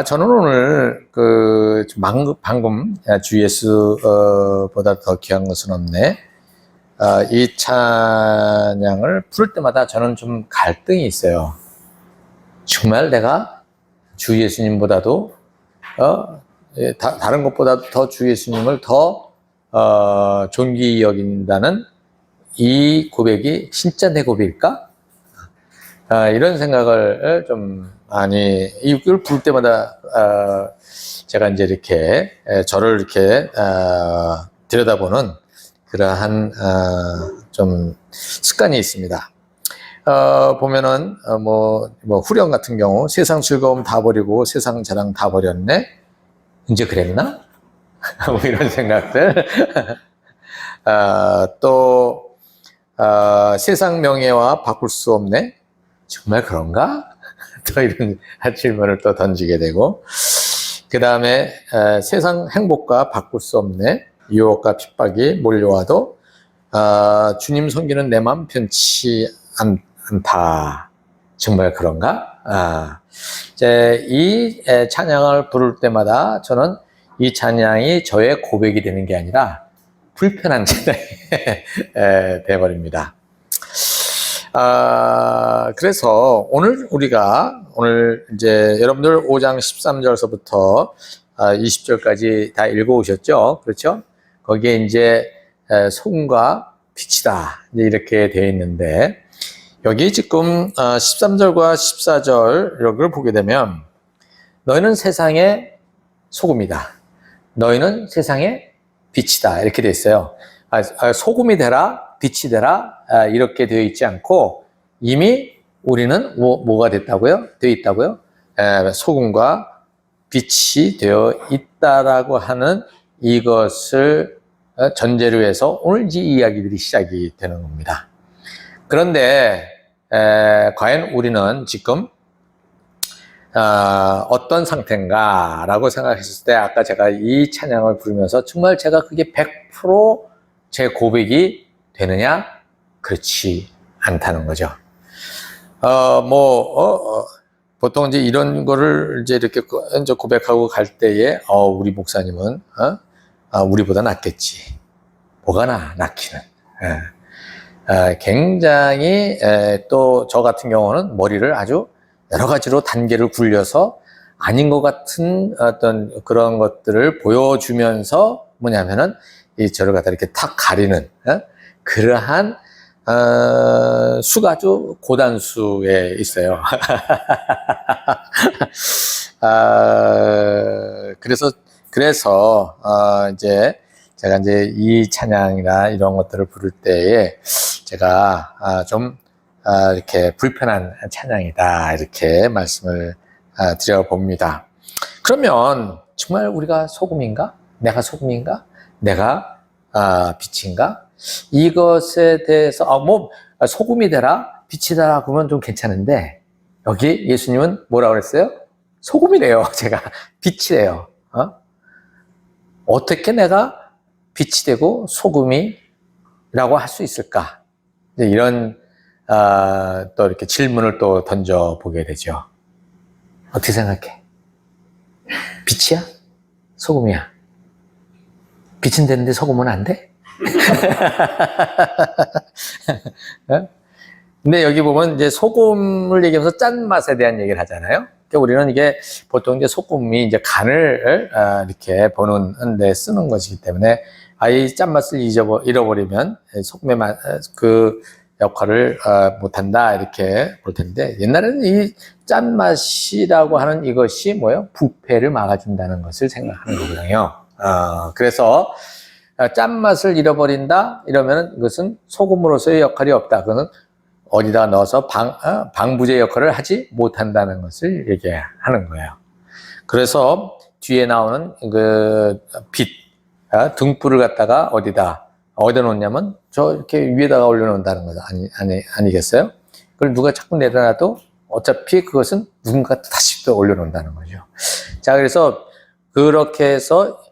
저는 오늘 방금 주 예수 보다 더 귀한 것은 없네. 이 찬양을 부를 때마다 저는 좀 갈등이 있어요. 정말 내가 주 예수님보다도 다른 것보다 더 주 예수님을 더 존귀히 여긴다는 이 고백이 진짜 내 고백일까? 이런 생각을 좀 많이, 이걸 부를 때마다, 제가 이제 이렇게, 저를 이렇게, 들여다보는 그러한, 좀 습관이 있습니다. 보면은, 후렴 같은 경우, 세상 즐거움 다 버리고 세상 자랑 다 버렸네? 이제 그랬나? 뭐 이런 생각들. 세상 명예와 바꿀 수 없네? 정말 그런가? 또 이런 질문을 또 던지게 되고, 그 다음에 세상 행복과 바꿀 수 없네. 유혹과 핍박이 몰려와도 주님 섬기는 내 마음 편치 않다. 정말 그런가? 이제 이 찬양을 부를 때마다 저는 이 찬양이 저의 고백이 되는 게 아니라 불편한 찬양이 돼버립니다. 그래서 오늘 이제 여러분들 5장 13절서부터 20절까지 다 읽어오셨죠? 그렇죠? 거기에 이제 소금과 빛이다. 이렇게 되어 있는데, 여기 지금 13절과 14절 이걸 보게 되면, 너희는 세상의 소금이다. 너희는 세상의 빛이다. 이렇게 되어 있어요. 소금이 되라. 빛이 되라 이렇게 되어 있지 않고 이미 우리는 뭐가 됐다고요? 되어 있다고요? 소금과 빛이 되어 있다라고 하는 이것을 전제로 해서 오늘 이 이야기들이 시작이 되는 겁니다. 그런데 과연 우리는 지금 어떤 상태인가 라고 생각했을 때, 아까 제가 이 찬양을 부르면서 정말 제가 그게 100%제 고백이 되느냐? 그렇지 않다는 거죠. 보통 이제 이런 거를 이제 이렇게 고백하고 갈 때에, 우리 목사님은, 우리보다 낫겠지. 뭐가 낫기는. 굉장히, 또 저 같은 경우는 머리를 아주 여러 가지로 단계를 굴려서 아닌 것 같은 어떤 그런 것들을 보여주면서 뭐냐면은, 저를 갖다 이렇게 탁 가리는, 그러한 수가 아주 고단수에 있어요. 그래서 이제 제가 이제 이 찬양이나 이런 것들을 부를 때에 제가 좀 이렇게 불편한 찬양이다 이렇게 말씀을 드려봅니다. 그러면 정말 우리가 소금인가? 내가 소금인가? 내가 빛인가? 이것에 대해서 소금이 되라, 빛이 되라 그러면 좀 괜찮은데, 여기 예수님은 뭐라고 그랬어요? 소금이래요. 제가 빛이래요. 어떻게 내가 빛이 되고 소금이라고 할 수 있을까? 이런 또 이렇게 질문을 또 던져보게 되죠. 어떻게 생각해? 빛이야? 소금이야? 빛은 되는데 소금은 안 돼? 근데 여기 보면 이제 소금을 얘기하면서 짠맛에 대한 얘기를 하잖아요. 그러니까 우리는 이게 보통 이제 소금이 이제 간을 이렇게 보는 데 쓰는 것이기 때문에 이 짠맛을 잃어버리면 소금의 맛, 그 역할을 못한다 이렇게 볼 텐데, 옛날에는 이 짠맛이라고 하는 이것이 뭐예요? 부패를 막아준다는 것을 생각하는 거거든요. 그래서 짠맛을 잃어버린다 이러면 그것은 소금으로서의 역할이 없다. 그것은 어디다 넣어서 방부제 역할을 하지 못한다는 것을 얘기하는 거예요. 그래서 뒤에 나오는 그 빛, 등불을 갖다가 어디다 놓냐면 저 이렇게 위에다가 올려놓는다는 거죠. 아니겠어요? 그걸 누가 자꾸 내려놔도 어차피 그것은 누군가 다시 또 올려놓는다는 거죠. 자, 그래서 그렇게 해서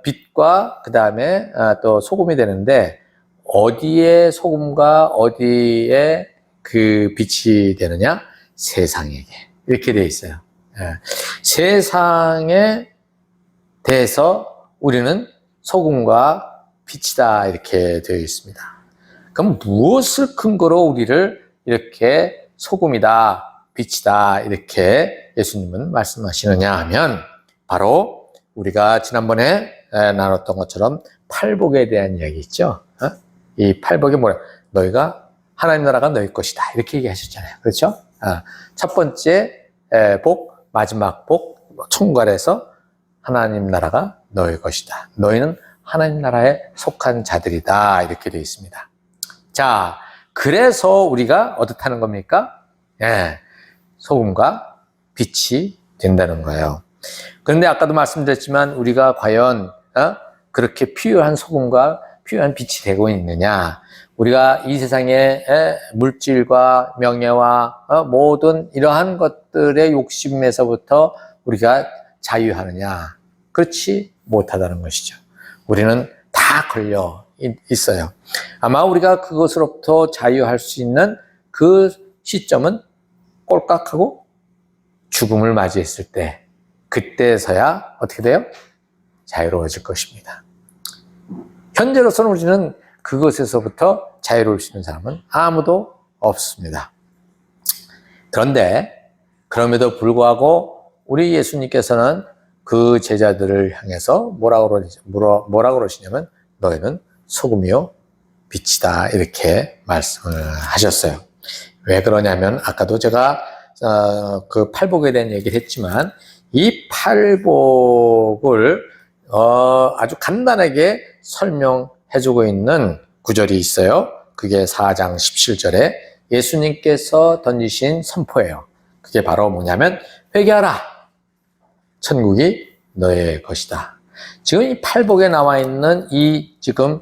빛과 그 다음에 또 소금이 되는데, 어디에 소금과 어디에 그 빛이 되느냐? 세상에게. 이렇게 돼 있어요. 예. 세상에 대해서 우리는 소금과 빛이다 이렇게 되어 있습니다. 그럼 무엇을 근거로 우리를 이렇게 소금이다, 빛이다 이렇게 예수님은 말씀하시느냐 하면 바로 우리가 지난번에 나눴던 것처럼 팔복에 대한 이야기 있죠. 이 팔복이 뭐야? 너희가 하나님 나라가 너희 것이다 이렇게 얘기하셨잖아요. 그렇죠? 첫 번째 복, 마지막 복, 총괄해서 하나님 나라가 너희 것이다. 너희는 하나님 나라에 속한 자들이다 이렇게 되어 있습니다. 자, 그래서 우리가 어떻다는 겁니까? 소금과 빛이 된다는 거예요. 그런데 아까도 말씀드렸지만 우리가 과연 그렇게 필요한 소금과 필요한 빛이 되고 있느냐? 우리가 이 세상의 물질과 명예와 모든 이러한 것들의 욕심에서부터 우리가 자유하느냐? 그렇지 못하다는 것이죠. 우리는 다 걸려 있어요. 아마 우리가 그것으로부터 자유할 수 있는 그 시점은 꼴깍하고 죽음을 맞이했을 때, 그때서야 어떻게 돼요? 자유로워질 것입니다. 현재로서는 우리는 그것에서부터 자유로울 수 있는 사람은 아무도 없습니다. 그런데 그럼에도 불구하고 우리 예수님께서는 그 제자들을 향해서 뭐라고 그러시냐면 너희는 소금이요 빛이다 이렇게 말씀을 하셨어요. 왜 그러냐면 아까도 제가 그 팔복에 대한 얘기를 했지만 이 팔복을 아주 간단하게 설명해주고 있는 구절이 있어요. 그게 4장 17절에 예수님께서 던지신 선포예요. 그게 바로 뭐냐면 회개하라. 천국이 너의 것이다. 지금 이 팔복에 나와 있는 이 지금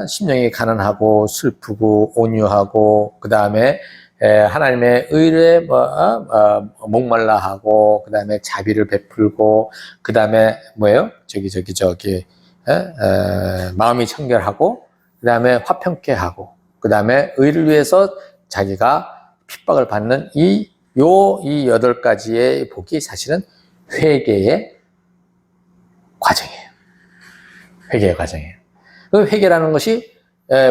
심령이 가난하고 슬프고 온유하고 그 다음에 하나님의 의를 목말라하고 그 다음에 자비를 베풀고 그 다음에 뭐예요? 마음이 청결하고 그 다음에 화평케 하고 그 다음에 의를 위해서 자기가 핍박을 받는 이 8가지의 복이 사실은 회개의 과정이에요. 회개의 과정이에요. 그 회개라는 것이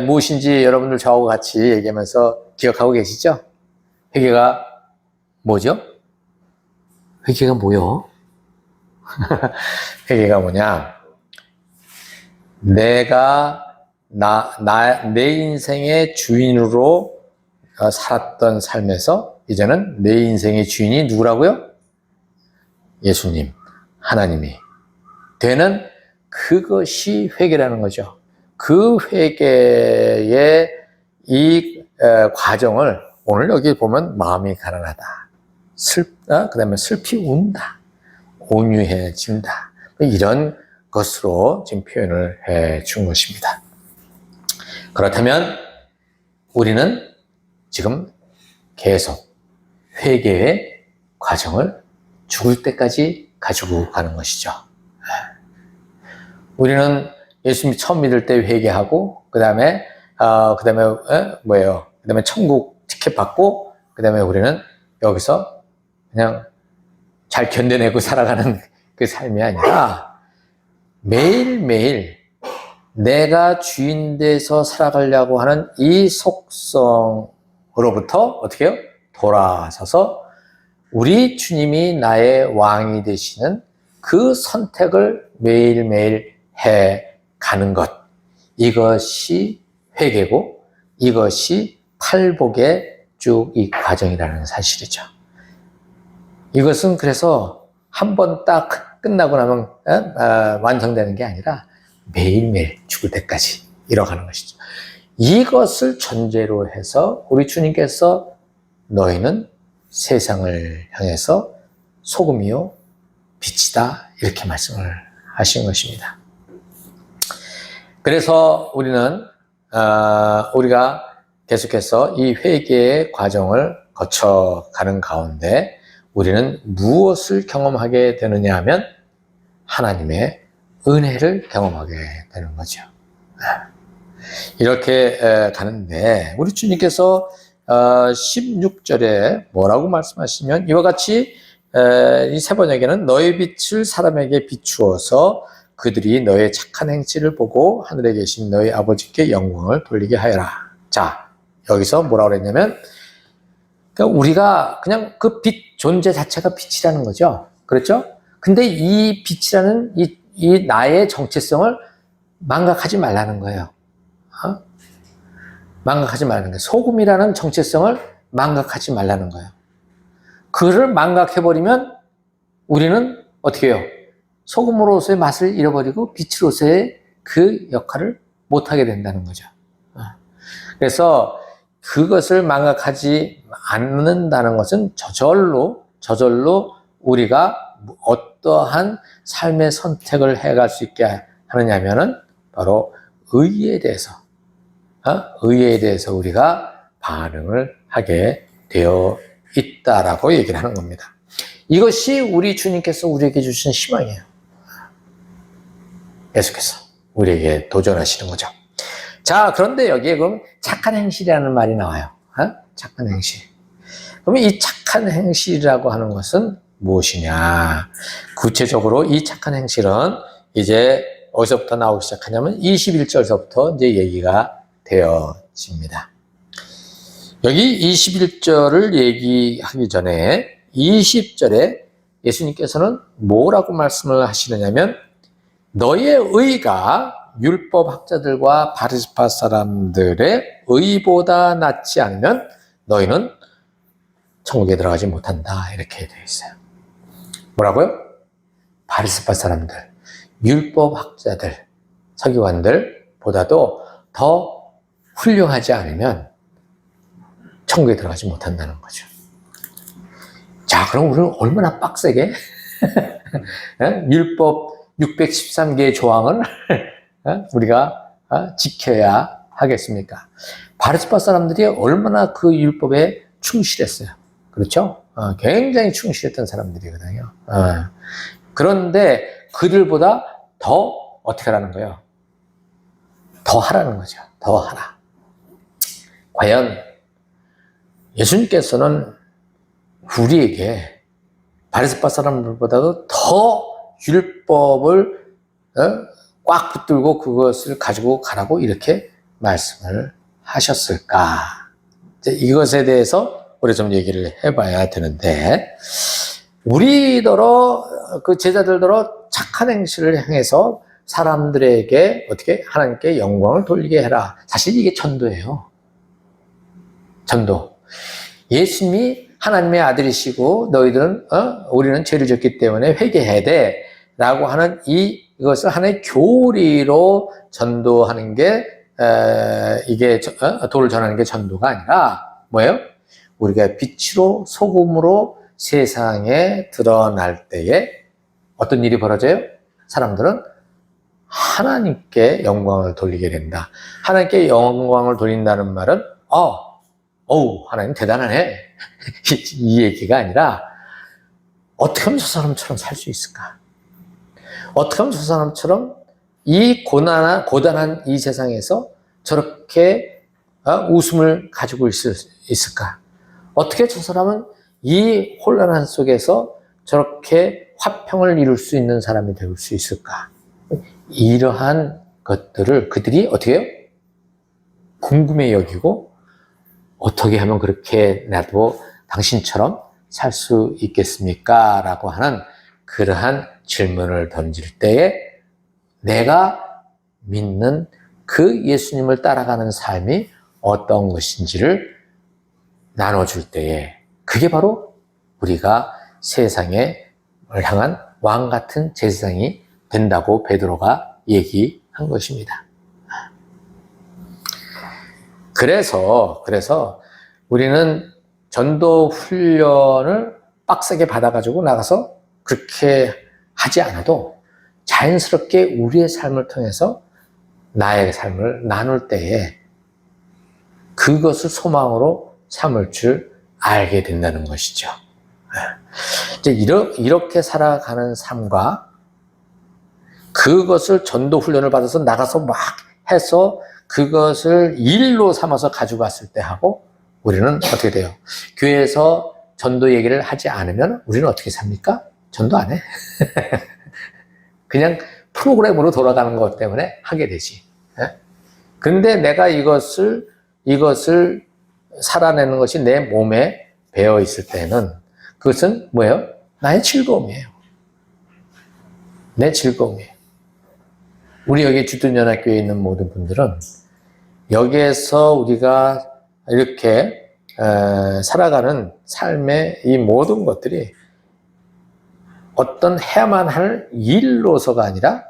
무엇인지 여러분들 저하고 같이 얘기하면서 기억하고 계시죠? 회개가 뭐죠? 회개가 뭐요? 회개가 뭐냐? 내가 내 인생의 주인으로 살았던 삶에서 이제는 내 인생의 주인이 누구라고요? 예수님, 하나님이 되는 그것이 회개라는 거죠. 그 회개의 이 과정을 오늘 여기 보면 마음이 가난하다, 그 다음에 슬피 운다, 온유해진다 이런 것으로 지금 표현을 해 준 것입니다. 그렇다면 우리는 지금 계속 회개의 과정을 죽을 때까지 가지고 가는 것이죠. 우리는 예수님 처음 믿을 때 회개하고 그 다음에 천국 티켓 받고 그 다음에 우리는 여기서 그냥 잘 견뎌내고 살아가는 그 삶이 아니라 매일매일 내가 주인 돼서 살아가려고 하는 이 속성으로부터 어떻게 해요? 돌아서서 우리 주님이 나의 왕이 되시는 그 선택을 매일매일 해 가는 것. 이것이 회개고 이것이 팔복의 쭉 이 과정이라는 사실이죠. 이것은 그래서 한 번 딱 끝나고 나면 완성되는 게 아니라 매일매일 죽을 때까지 이뤄가는 것이죠. 이것을 전제로 해서 우리 주님께서 너희는 세상을 향해서 소금이요 빛이다 이렇게 말씀을 하신 것입니다. 그래서 우리는 우리가 계속해서 이 회개의 과정을 거쳐가는 가운데 우리는 무엇을 경험하게 되느냐 하면 하나님의 은혜를 경험하게 되는 거죠. 이렇게 가는데 우리 주님께서 16절에 뭐라고 말씀하시면 이와 같이 이 세 번역에는 너의 빛을 사람에게 비추어서 그들이 너의 착한 행실을 보고 하늘에 계신 너희 아버지께 영광을 돌리게 하여라. 자, 여기서 뭐라고 그랬냐면 그러니까 우리가 그냥 그 빛 존재 자체가 빛이라는 거죠. 그렇죠? 근데 이 빛이라는 이 나의 정체성을 망각하지 말라는 거예요. 망각하지 말라는 거예요. 소금이라는 정체성을 망각하지 말라는 거예요. 그를 망각해버리면 우리는 어떻게 해요? 소금으로서의 맛을 잃어버리고 빛으로서의 그 역할을 못하게 된다는 거죠. 그래서 그것을 망각하지 않는다는 것은 저절로 우리가 어떠한 삶의 선택을 해갈 수 있게 하느냐면은 바로 의에 대해서 우리가 반응을 하게 되어 있다라고 얘기를 하는 겁니다. 이것이 우리 주님께서 우리에게 주신 희망이에요. 계속해서 우리에게 도전하시는 거죠. 자, 그런데 여기에 그럼 착한 행실이라는 말이 나와요. 착한 행실. 그러면 이 착한 행실이라고 하는 것은 무엇이냐? 구체적으로 이 착한 행실은 이제 어디서부터 나오기 시작하냐면 21절서부터 이제 얘기가 되어집니다. 여기 21절을 얘기하기 전에 20절에 예수님께서는 뭐라고 말씀을 하시느냐면 너의 의가 율법 학자들과 바리새파 사람들의 의보다 낫지 않으면 너희는 천국에 들어가지 못한다. 이렇게 되어 있어요. 뭐라고요? 바리새파 사람들, 율법 학자들, 서기관들보다도 더 훌륭하지 않으면 천국에 들어가지 못한다는 거죠. 자, 그럼 우리는 얼마나 빡세게 율법 613개의 조항을 우리가 지켜야 하겠습니까? 바리새파 사람들이 얼마나 그 율법에 충실했어요. 그렇죠? 굉장히 충실했던 사람들이거든요. 그런데 그들보다 더 어떻게 하라는 거예요? 더 하라는 거죠. 더 하라. 과연 예수님께서는 우리에게 바리새파 사람들보다도 더 율법을 꽉 붙들고 그것을 가지고 가라고 이렇게 말씀을 하셨을까? 이것에 대해서 우리 좀 얘기를 해봐야 되는데, 우리더러 그 제자들더러 착한 행실을 행해서 사람들에게 어떻게 하나님께 영광을 돌리게 해라. 사실 이게 전도예요. 전도. 예수님이 하나님의 아들이시고 너희들은 우리는 죄를 졌기 때문에 회개해야 돼 라고 하는 이것을 하나의 교리로 전도하는 게 이게 도를 전하는 게 전도가 아니라 뭐예요? 우리가 빛으로 소금으로 세상에 드러날 때에 어떤 일이 벌어져요? 사람들은 하나님께 영광을 돌리게 된다. 하나님께 영광을 돌린다는 말은 하나님 대단하네 이 얘기가 아니라 어떻게 하면 저 사람처럼 살 수 있을까? 어떻게 하면 저 사람처럼 이 고단한 이 세상에서 저렇게 웃음을 가지고 있을까? 어떻게 저 사람은 이 혼란한 속에서 저렇게 화평을 이룰 수 있는 사람이 될 수 있을까? 이러한 것들을 그들이 어떻게 해요? 궁금해 여기고 어떻게 하면 그렇게 나도 당신처럼 살 수 있겠습니까? 라고 하는 그러한 질문을 던질 때에 내가 믿는 그 예수님을 따라가는 삶이 어떤 것인지를 나눠줄 때에 그게 바로 우리가 세상에 향한 왕 같은 제사장이 된다고 베드로가 얘기한 것입니다. 그래서 우리는 전도 훈련을 빡세게 받아가지고 나가서 그렇게 하지 않아도 자연스럽게 우리의 삶을 통해서 나의 삶을 나눌 때에 그것을 소망으로 삼을 줄 알게 된다는 것이죠. 이제 이렇게 살아가는 삶과 그것을 전도 훈련을 받아서 나가서 막 해서 그것을 일로 삼아서 가져갔을 때 하고 우리는 어떻게 돼요? 교회에서 전도 얘기를 하지 않으면 우리는 어떻게 삽니까? 전도 안 해. 그냥 프로그램으로 돌아가는 것 때문에 하게 되지. 근데 내가 이것을 살아내는 것이 내 몸에 배어 있을 때는 그것은 뭐예요? 나의 즐거움이에요. 내 즐거움이에요. 우리 여기 주둔연합교회에 있는 모든 분들은 여기에서 우리가 이렇게 살아가는 삶의 이 모든 것들이 어떤 해야만 할 일로서가 아니라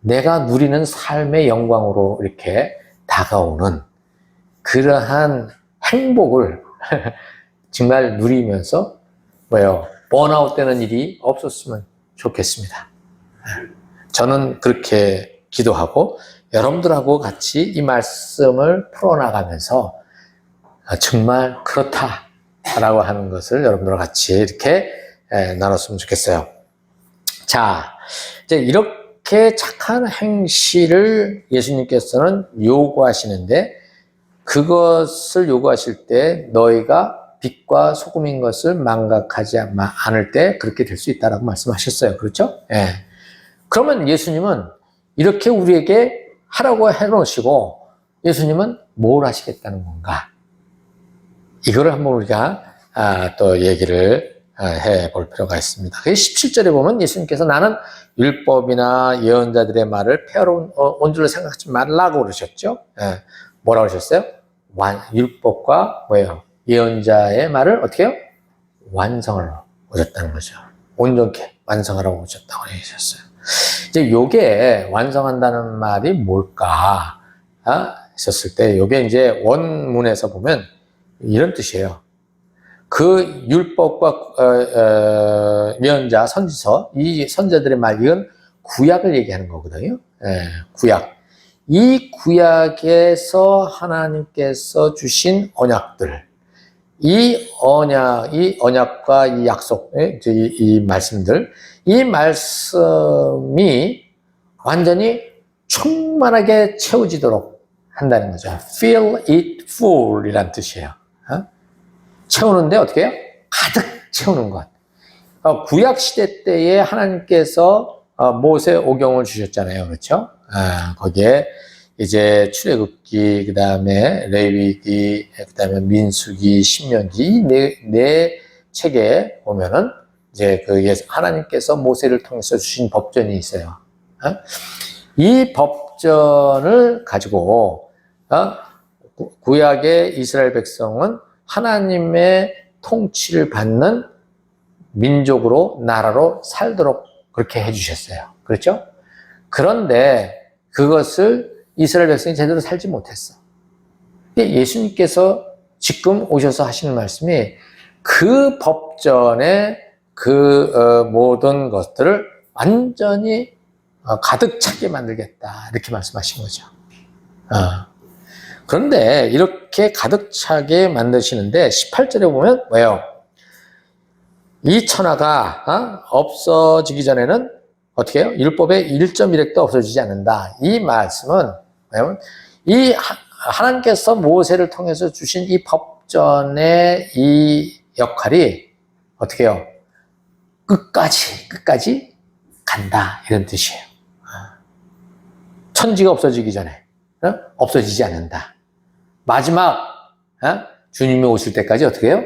내가 누리는 삶의 영광으로 이렇게 다가오는 그러한 행복을 정말 누리면서 뭐예요? 번아웃 되는 일이 없었으면 좋겠습니다. 저는 그렇게 기도하고 여러분들하고 같이 이 말씀을 풀어나가면서 정말 그렇다라고 하는 것을 여러분들과 같이 이렇게 나눴으면 좋겠어요. 자, 이제 이렇게 착한 행실을 예수님께서는 요구하시는데 그것을 요구하실 때 너희가 빛과 소금인 것을 망각하지 않을 때 그렇게 될 수 있다라고 말씀하셨어요. 그렇죠? 예. 그러면 예수님은 이렇게 우리에게 하라고 해놓으시고 예수님은 뭘 하시겠다는 건가? 이거를 한번 우리가 또 얘기를 해볼 필요가 있습니다. 17절에 보면 예수님께서 나는 율법이나 예언자들의 말을 폐하러 온 줄로 생각하지 말라고 그러셨죠. 예. 뭐라고 하셨어요? 율법과 뭐예요? 예언자의 말을 어떻게 해요? 완성하러 오셨다는 거죠. 온전케 완성하라고 오셨다고 하셨어요. 이제 요게 완성한다는 말이 뭘까? 했었을 때 요게 이제 원문에서 보면 이런 뜻이에요. 그 율법과 예언자, 선지서, 이 선자들의 말, 이건 구약을 얘기하는 거거든요. 구약. 이 구약에서 하나님께서 주신 언약들, 이 언약과 이 약속, 이 말씀들, 이 말씀이 완전히 충만하게 채워지도록 한다는 거죠. Fill it full 이란 뜻이에요. 채우는데 어떻게 해요? 가득 채우는 것. 구약 시대 때에 하나님께서 모세 오경을 주셨잖아요. 그렇죠? 거기에 이제 출애굽기, 그 다음에 레위기, 그 다음에 민수기, 신명기, 네 책에 보면은 이제 그 하나님께서 모세를 통해서 주신 법전이 있어요. 이 법전을 가지고 구약의 이스라엘 백성은 하나님의 통치를 받는 민족으로, 나라로 살도록 그렇게 해주셨어요. 그렇죠? 그런데 그것을 이스라엘 백성이 제대로 살지 못했어. 예수님께서 지금 오셔서 하시는 말씀이 그 법전의 그 모든 것들을 완전히 가득 차게 만들겠다. 이렇게 말씀하신 거죠. 그런데 이렇게 가득 차게 만드시는데 18절에 보면 뭐예요? 이 천하가 없어지기 전에는 어떻게 해요? 율법의 1.1획도 없어지지 않는다. 이 말씀은 뭐냐면 이 하나님께서 모세를 통해서 주신 이 법전의 이 역할이 어떻게 해요? 끝까지 간다. 이런 뜻이에요. 천지가 없어지기 전에 없어지지 않는다. 마지막 주님이 오실 때까지 어떻게 해요?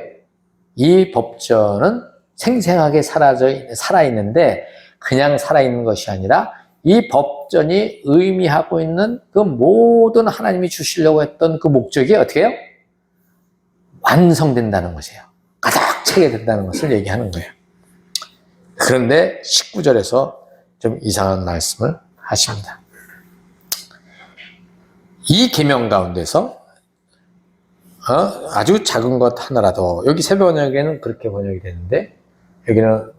이 법전은 생생하게 살아있는데 그냥 살아있는 것이 아니라 이 법전이 의미하고 있는 그 모든 하나님이 주시려고 했던 그 목적이 어떻게 해요? 완성된다는 것이에요. 가득 차게 된다는 것을 얘기하는 거예요. 그런데 19절에서 좀 이상한 말씀을 하십니다. 이 계명 가운데서 아주 작은 것 하나라도, 여기 새 번역에는 그렇게 번역이 되는데 여기는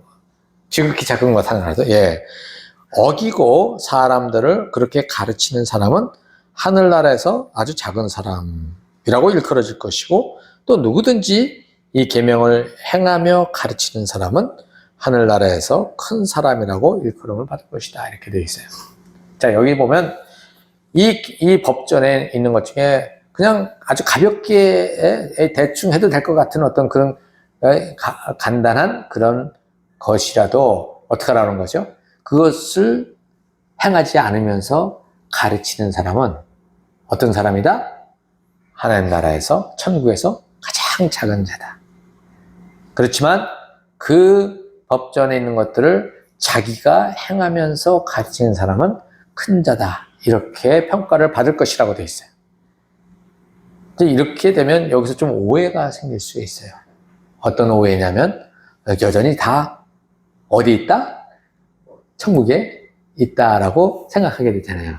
지극히 작은 것 하나라도 어기고 사람들을 그렇게 가르치는 사람은 하늘나라에서 아주 작은 사람이라고 일컬어질 것이고, 또 누구든지 이 계명을 행하며 가르치는 사람은 하늘나라에서 큰 사람이라고 일컬음을 받을 것이다. 이렇게 되어 있어요. 자, 여기 보면 이 법전에 있는 것 중에 그냥 아주 가볍게 대충 해도 될 것 같은 어떤 그런 간단한 그런 것이라도 어떻게 하라는 거죠? 그것을 행하지 않으면서 가르치는 사람은 어떤 사람이다? 하나님 나라에서, 천국에서 가장 작은 자다. 그렇지만 그 법전에 있는 것들을 자기가 행하면서 가르치는 사람은 큰 자다. 이렇게 평가를 받을 것이라고 되어 있어요. 이렇게 되면 여기서 좀 오해가 생길 수 있어요. 어떤 오해냐면 여전히 다 어디 있다? 천국에 있다라고 생각하게 되잖아요.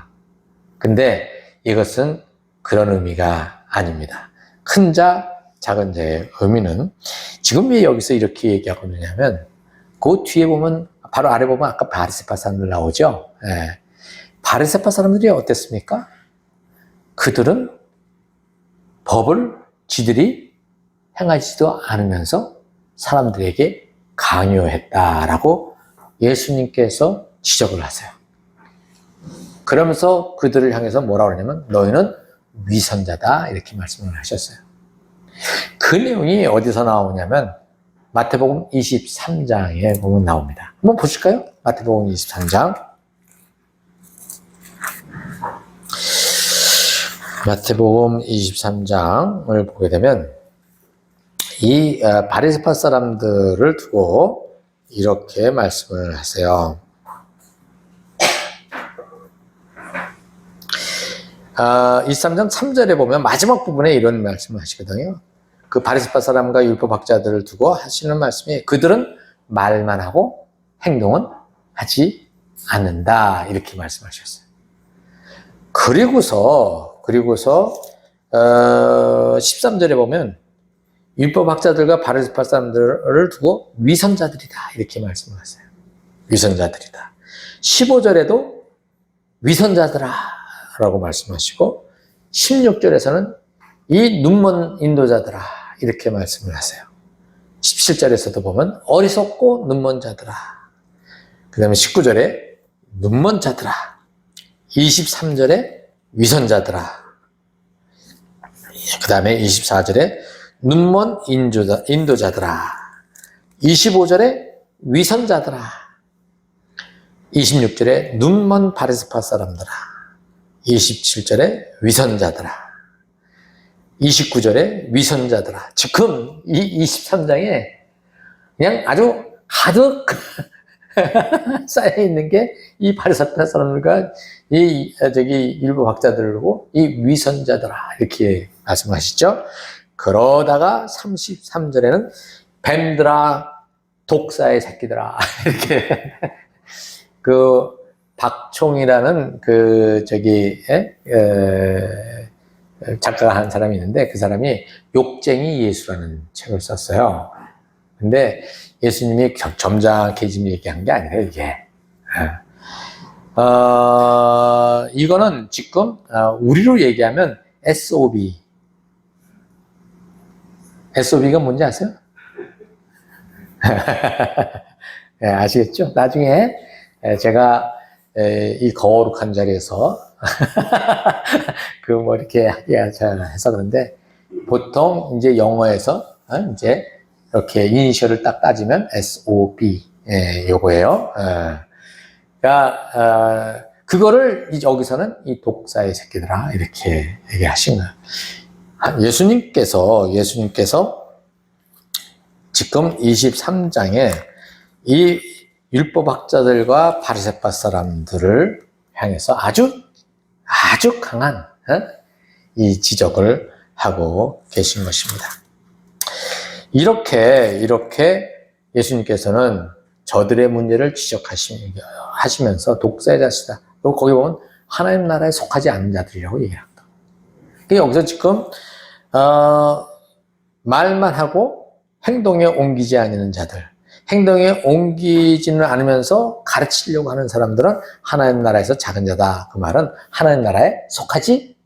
근데 이것은 그런 의미가 아닙니다. 큰 자, 작은 자의 의미는 지금 왜 여기서 이렇게 얘기하고 있느냐면 그 뒤에 보면 바로 아래 보면 아까 바리새파 사람들 나오죠. 예. 바리새파 사람들이 어땠습니까? 그들은 법을 지들이 행하지도 않으면서 사람들에게 강요했다라고 예수님께서 지적을 하세요. 그러면서 그들을 향해서 뭐라고 그러냐면 너희는 위선자다 이렇게 말씀을 하셨어요. 그 내용이 어디서 나오냐면 마태복음 23장에 보면 나옵니다. 한번 보실까요? 마태복음 23장. 마태복음 23장을 보게 되면 이 바리새파 사람들을 두고 이렇게 말씀을 하세요. 23장 3절에 보면 마지막 부분에 이런 말씀을 하시거든요. 그 바리새파 사람과 율법학자들을 두고 하시는 말씀이 그들은 말만 하고 행동은 하지 않는다 이렇게 말씀하셨어요. 그리고서 13절에 보면 율법학자들과 바리새파 사람들을 두고 위선자들이다 이렇게 말씀을 하세요. 위선자들이다. 15절에도 위선자들아 라고 말씀하시고 16절에서는 이 눈먼 인도자들아 이렇게 말씀을 하세요. 17절에서도 보면 어리석고 눈먼 자들아. 그 다음에 19절에 눈먼 자들아. 23절에 위선자들아. 그 다음에 24절에 눈먼 인도자들아. 25절에 위선자들아. 26절에 눈먼 바리새파 사람들아. 27절에 위선자들아. 29절에 위선자들아. 지금 이 23장에 그냥 아주 가득 쌓여 있는 게 이 바리새파 사람들과 이 율법학자들고 이 위선자들아 이렇게 말씀하시죠. 그러다가 33절에는 뱀들아 독사의 새끼들아 이렇게 그 박총이라는 작가가 한 사람이 있는데 그 사람이 욕쟁이 예수라는 책을 썼어요. 근데 예수님이 점잖게 지금 얘기한 게 아니라 이게. 이거는 지금 우리로 얘기하면 SOB. SOB가 뭔지 아세요? 네, 아시겠죠? 나중에 제가 이 거룩한 자리에서 이렇게 해서 그런데 보통 이제 영어에서 이제 이렇게 이니셜을 딱 따지면 SOB 요거예요. 그러니까 그거를 여기서는 이 독사의 새끼들아 이렇게 얘기하신 거예요. 예수님께서 지금 23장에 이 율법학자들과 바리새파 사람들을 향해서 아주 강한 이 지적을 하고 계신 것입니다. 이렇게 예수님께서는 저들의 문제를 지적하시면서 독사의 자식이다. 그리고 거기 보면 하나님 나라에 속하지 않는 자들이라고 얘기합니다. 여기서 지금 말만 하고 행동에 옮기지 않는 자들, 행동에 옮기지는 않으면서 가르치려고 하는 사람들은 하나님 나라에서 작은 자다. 그 말은 하나님 나라에 속하지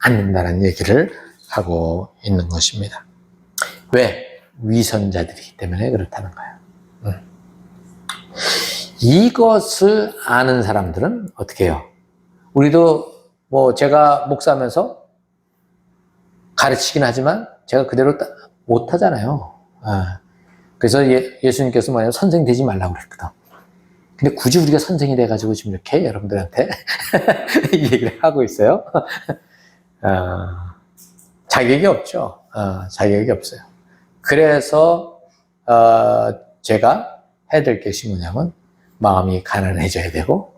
않는다는 얘기를 하고 있는 것입니다. 왜? 위선자들이기 때문에 그렇다는 거예요. 이것을 아는 사람들은 어떻게 해요? 우리도 제가 목사하면서 가르치긴 하지만 제가 그대로 못하잖아요. 그래서 예수님께서 뭐냐면 선생 되지 말라고 그랬거든. 근데 굳이 우리가 선생이 돼가지고 지금 이렇게 여러분들한테 이 얘기를 하고 있어요. 자격이 없죠. 자격이 없어요. 그래서 제가 해야 될 것이 뭐냐면 마음이 가난해져야 되고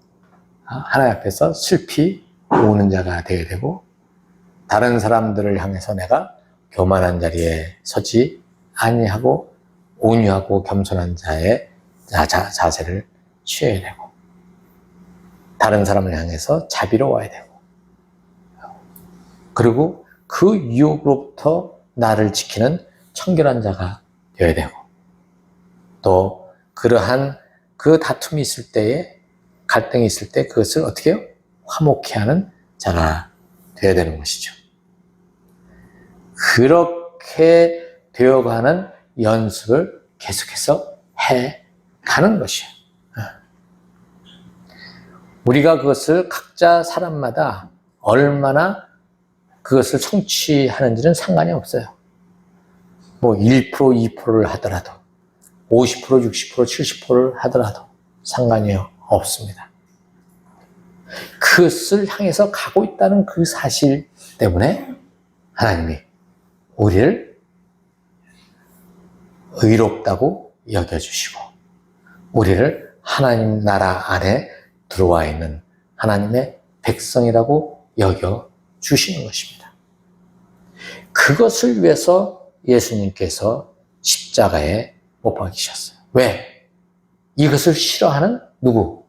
하나님 앞에서 슬피 우는 자가 되어야 되고 다른 사람들을 향해서 내가 교만한 자리에 서지 아니하고 온유하고 겸손한 자의 자세를 취해야 되고 다른 사람을 향해서 자비로워야 되고 그리고 그 유혹으로부터 나를 지키는 청결한 자가 되어야 되고 또 그러한 그 다툼이 있을 때에 갈등이 있을 때 그것을 어떻게 해요? 화목케 하는 자가 되어야 되는 것이죠. 그렇게 되어가는 연습을 계속해서 해가는 것이에요. 우리가 그것을 각자 사람마다 얼마나 그것을 성취하는지는 상관이 없어요. 뭐 1%, 2%를 하더라도 50%, 60%, 70%를 하더라도 상관이 없습니다. 그것을 향해서 가고 있다는 그 사실 때문에 하나님이 우리를 의롭다고 여겨주시고 우리를 하나님 나라 안에 들어와 있는 하나님의 백성이라고 여겨주시는 것입니다. 그것을 위해서 예수님께서 십자가에 못 박히셨어요. 왜? 이것을 싫어하는 누구?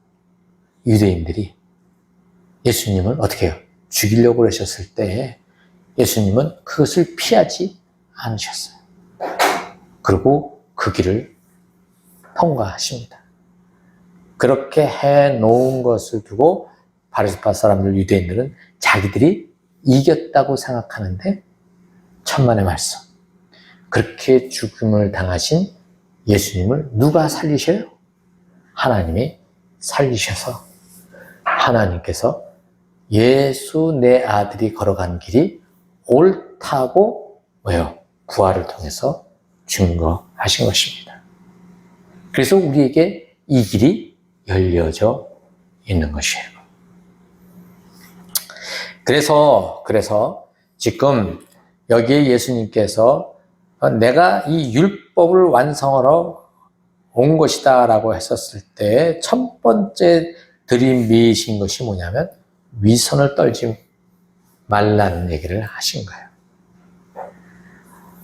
유대인들이 예수님을 어떻게 해요? 죽이려고 하셨을 때에 예수님은 그것을 피하지 않으셨어요. 그리고 그 길을 통과하십니다. 그렇게 해놓은 것을 두고 바리새파 사람들, 유대인들은 자기들이 이겼다고 생각하는데 천만의 말씀. 그렇게 죽음을 당하신 예수님을 누가 살리셔요? 하나님이 살리셔서 하나님께서 예수 내 아들이 걸어간 길이 옳다고 왜요? 부활을 통해서 증거하신 것입니다. 그래서 우리에게 이 길이 열려져 있는 것이에요. 그래서 지금 여기에 예수님께서 내가 이 율법을 완성하러 온 것이다 라고 했었을 때 첫 번째 들이미신 것이 뭐냐면 위선을 떨지 말라는 얘기를 하신 거예요.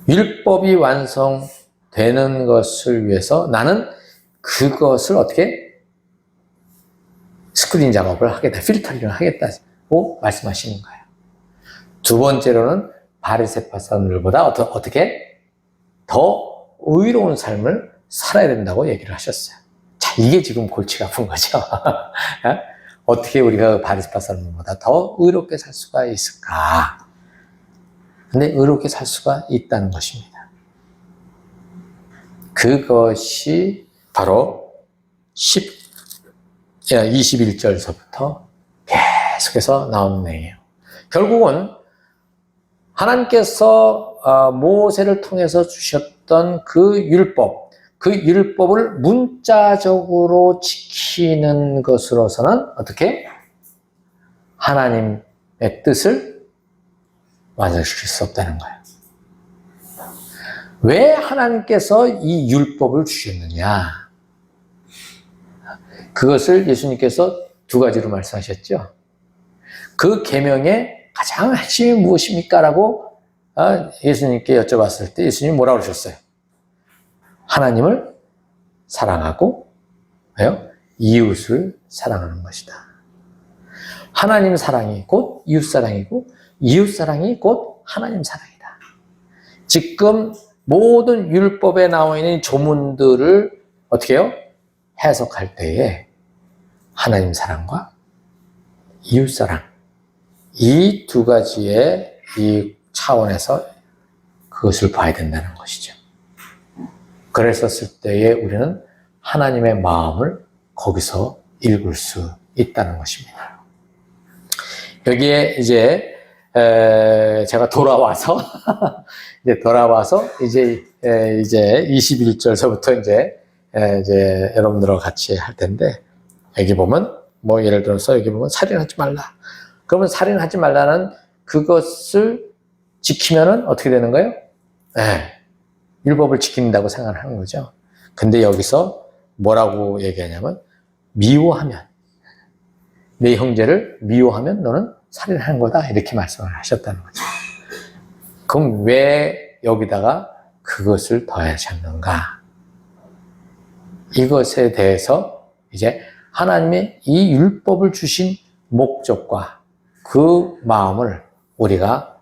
율법이 완성되는 것을 위해서 나는 그것을 어떻게 스크린 작업을 하겠다, 필터링을 하겠다고 말씀하시는 거예요. 두 번째로는 바리새파 사람들보다 어떻게 더 의로운 삶을 살아야 된다고 얘기를 하셨어요. 자, 이게 지금 골치가 아픈 거죠. 어떻게 우리가 바리새파 사람들보다 더 의롭게 살 수가 있을까? 근데 의롭게 살 수가 있다는 것입니다. 그것이 바로 21절서부터 계속해서 나오는 내용이에요. 결국은 하나님께서 모세를 통해서 주셨던 그 율법을 문자적으로 지키는 것으로서는 어떻게? 하나님의 뜻을 완성시킬 수 없다는 거예요. 왜 하나님께서 이 율법을 주셨느냐? 그것을 예수님께서 두 가지로 말씀하셨죠. 그 계명의 가장 핵심이 무엇입니까? 라고 예수님께 여쭤봤을 때 예수님이 뭐라고 그러셨어요? 하나님을 사랑하고 왜요? 이웃을 사랑하는 것이다. 하나님 사랑이 곧 이웃 사랑이고 이웃 사랑이 곧 하나님 사랑이다. 지금 모든 율법에 나와 있는 조문들을 어떻게 해요? 해석할 때에 하나님 사랑과 이웃 사랑 이 두 가지의 이 차원에서 그것을 봐야 된다는 것이죠. 그랬었을 때에 우리는 하나님의 마음을 거기서 읽을 수 있다는 것입니다. 여기에 이제 제가 돌아와서 이제 21절서부터 이제 여러분들하고 같이 할 텐데, 여기 보면 뭐 예를 들어서 여기 보면 살인하지 말라. 그러면 살인하지 말라는 그것을 지키면은 어떻게 되는 거예요? 율법을 지킨다고 생각하는 거죠. 근데 여기서 뭐라고 얘기하냐면, 미워하면, 내 형제를 미워하면 너는 살인하는 거다, 이렇게 말씀을 하셨다는 거죠. 그럼 왜 여기다가 그것을 더하셨는가? 이것에 대해서 이제 하나님의 이 율법을 주신 목적과 그 마음을 우리가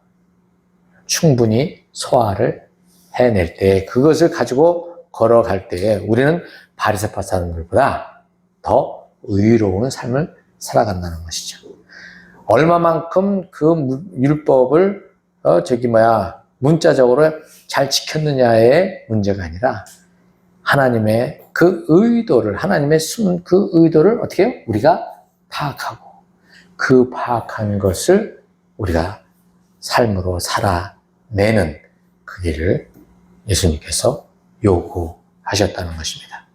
충분히 소화를 해낼 때, 그것을 가지고 걸어갈 때에 우리는 바리새파 사람들보다 더 의로운 삶을 살아간다는 것이죠. 얼마만큼 그 율법을 문자적으로 잘 지켰느냐의 문제가 아니라, 하나님의 그 의도를, 하나님의 숨은 그 의도를 어떻게 해요? 우리가 파악하고, 그 파악한 것을 우리가 삶으로 살아내는 그 길을 예수님께서 요구하셨다는 것입니다.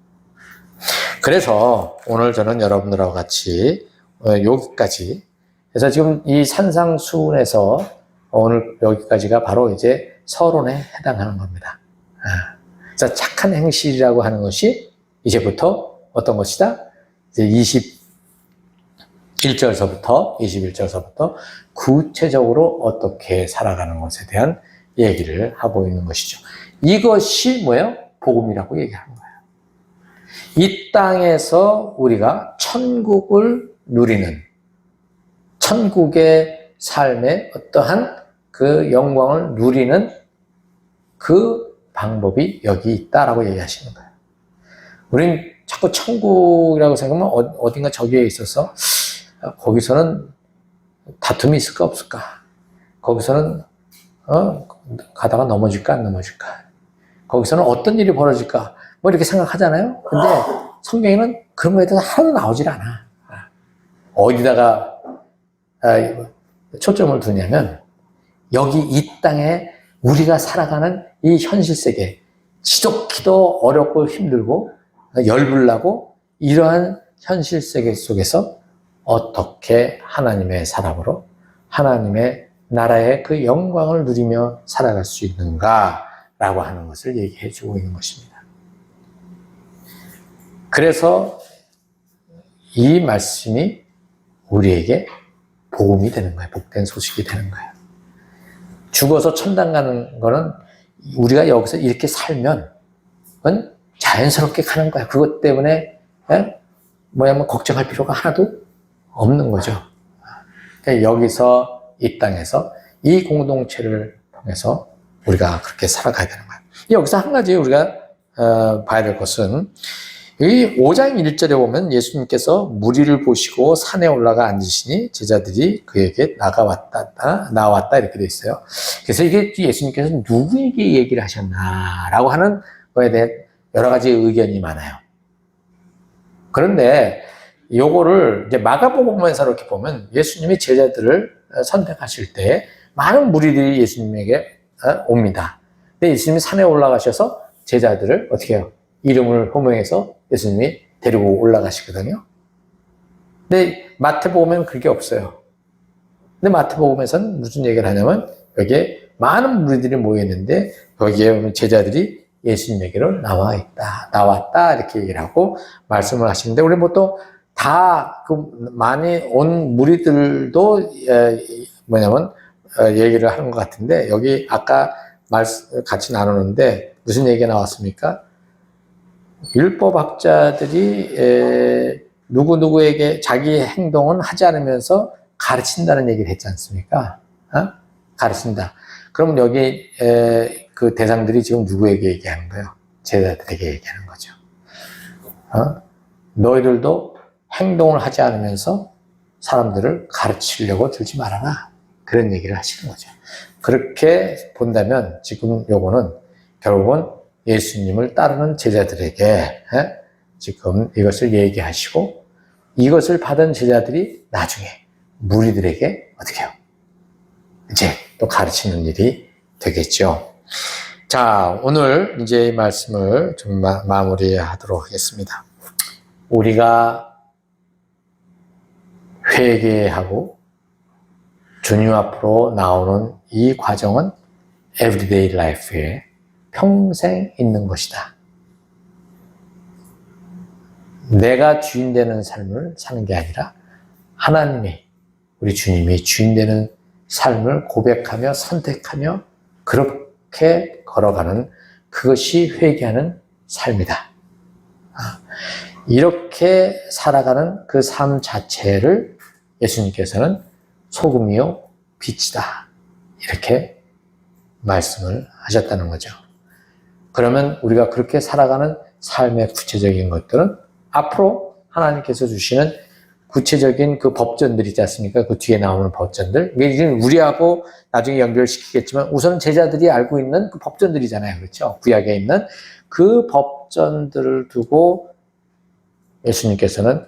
그래서 오늘 저는 여러분들하고 같이 여기까지, 그래서 지금 이 산상수훈에서 오늘 여기까지가 바로 이제 서론에 해당하는 겁니다. 그래서 착한 행실이라고 하는 것이 이제부터 어떤 것이다? 이제 21절서부터 구체적으로 어떻게 살아가는 것에 대한 얘기를 하고 있는 것이죠. 이것이 뭐예요? 복음이라고 얘기하는 거예요. 이 땅에서 우리가 천국을 누리는, 천국의 삶의 어떠한 그 영광을 누리는 그 방법이 여기 있다라고 얘기하시는 거예요. 우린 자꾸 천국이라고 생각하면 어딘가 저기에 있어서 거기서는 다툼이 있을까 없을까? 거기서는 가다가 넘어질까 안 넘어질까? 거기서는 어떤 일이 벌어질까? 뭐 이렇게 생각하잖아요. 근데 성경에는 그런 거에 대해서 하나도 나오질 않아. 어디다가 초점을 두냐면, 여기 이 땅에 우리가 살아가는 이 현실 세계, 지독히도 어렵고 힘들고 열불나고 이러한 현실 세계 속에서 어떻게 하나님의 사람으로 하나님의 나라의 그 영광을 누리며 살아갈 수 있는가라고 하는 것을 얘기해 주고 있는 것입니다. 그래서 이 말씀이 우리에게 복음이 되는 거예요. 복된 소식이 되는 거예요. 죽어서 천당 가는 거는 우리가 여기서 이렇게 살면 자연스럽게 가는 거야. 그것 때문에 걱정할 필요가 하나도 없는 거죠. 그러니까 여기서 이 땅에서 이 공동체를 통해서 우리가 그렇게 살아가야 되는 거예요. 여기서 한 가지 우리가 봐야 될 것은, 이 5장 1절에 보면 예수님께서 무리를 보시고 산에 올라가 앉으시니 제자들이 그에게 나왔다 이렇게 돼 있어요. 그래서 이게 예수님께서 누구에게 얘기를 하셨나라고 하는 거에 대해 여러 가지 의견이 많아요. 그런데 요거를 이제 마가복음에서 이렇게 보면, 예수님이 제자들을 선택하실 때 많은 무리들이 예수님에게 옵니다. 근데 예수님이 산에 올라가셔서 제자들을 어떻게 해요? 이름을 호명해서 예수님이 데리고 올라가시거든요. 근데 마태복음에는 그게 없어요. 근데 마태복음에서는 무슨 얘기를 하냐면, 여기에 많은 무리들이 모여있는데 거기에 제자들이 예수님에게로 나왔다 이렇게 얘기를 하고 말씀을 하시는데, 우리 보통 다 많이 온 무리들도 얘기를 하는 것 같은데, 여기 아까 같이 나누는데 무슨 얘기가 나왔습니까? 율법학자들이 누구누구에게 자기 행동은 하지 않으면서 가르친다는 얘기를 했지 않습니까? 가르친다. 그럼 여기 그 대상들이 지금 누구에게 얘기하는 거예요? 제자들에게 얘기하는 거죠. 너희들도 행동을 하지 않으면서 사람들을 가르치려고 들지 말아라. 그런 얘기를 하시는 거죠. 그렇게 본다면 지금 요거는 결국은 예수님을 따르는 제자들에게 지금 이것을 얘기하시고, 이것을 받은 제자들이 나중에 무리들에게 어떻게 해요? 이제 또 가르치는 일이 되겠죠. 자, 오늘 이제 이 말씀을 좀 마무리하도록 하겠습니다. 우리가 회개하고 주님 앞으로 나오는 이 과정은 everyday life에 평생 있는 것이다. 내가 주인 되는 삶을 사는 게 아니라 하나님이, 우리 주님이 주인 되는 삶을 고백하며 선택하며 그렇게 걸어가는 그것이 회개하는 삶이다. 이렇게 살아가는 그 삶 자체를 예수님께서는 소금이요 빛이다, 이렇게 말씀을 하셨다는 거죠. 그러면 우리가 그렇게 살아가는 삶의 구체적인 것들은 앞으로 하나님께서 주시는 구체적인 그 법전들 있지 않습니까? 그 뒤에 나오는 법전들. 이게 우리하고 나중에 연결시키겠지만 우선은 제자들이 알고 있는 그 법전들이잖아요. 그렇죠? 구약에 있는 그 법전들을 두고 예수님께서는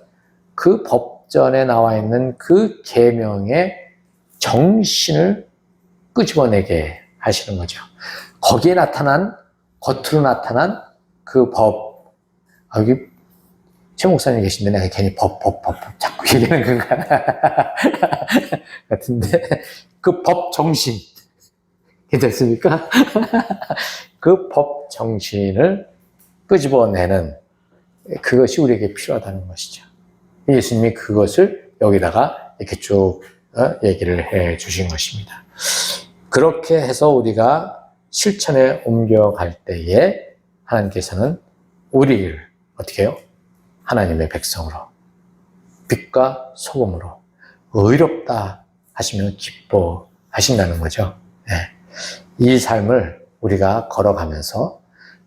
그 법전에 나와 있는 그 계명의 정신을 끄집어내게 하시는 거죠. 거기에 나타난, 겉으로 나타난 그 법, 여기 최 목사님 계신데 내가 괜히 법 자꾸 얘기하는 건가 같은데, 그 법 정신 괜찮습니까? 그 법 정신을 끄집어내는 그것이 우리에게 필요하다는 것이죠. 예수님이 그것을 여기다가 이렇게 쭉 얘기를 해 주신 것입니다. 그렇게 해서 우리가 실천에 옮겨갈 때에 하나님께서는 우리를 어떻게 해요? 하나님의 백성으로, 빛과 소금으로 의롭다 하시면 기뻐하신다는 거죠. 네. 이 삶을 우리가 걸어가면서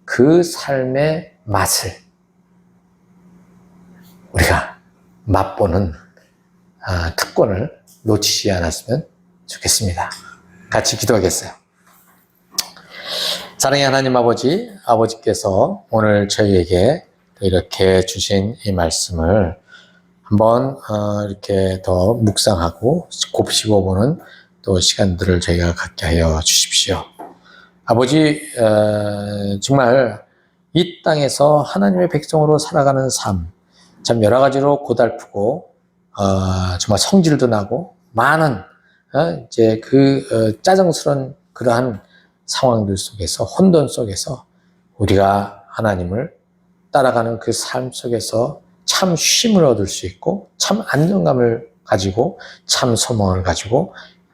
그 삶의 맛을 우리가 맛보는 특권을 놓치지 않았으면 좋겠습니다. 같이 기도하겠어요. 사랑의 하나님 아버지, 아버지께서 오늘 저희에게 이렇게 주신 이 말씀을 한번 이렇게 더 묵상하고 곱씹어보는 또 시간들을 저희가 갖게 하여 주십시오. 아버지, 정말 이 땅에서 하나님의 백성으로 살아가는 삶, 참 여러 가지로 고달프고 정말 성질도 나고 많은 이제 짜증스러운 그러한 상황들 속에서, 혼돈 속에서 우리가 하나님을 따라가는 그 삶 속에서 참 쉼을 얻을 수 있고 참 안정감을 가지고 참 소망을 가지고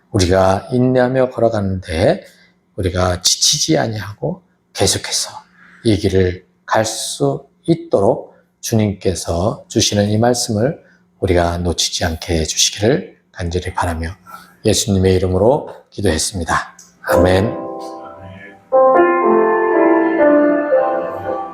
우리가 인내하며 걸어가는데 우리가 지치지 아니하고 계속해서 이 길을 갈 수 있도록 주님께서 주시는 이 말씀을 우리가 놓치지 않게 해주시기를 간절히 바라며 예수님의 이름으로 기도했습니다. 아멘.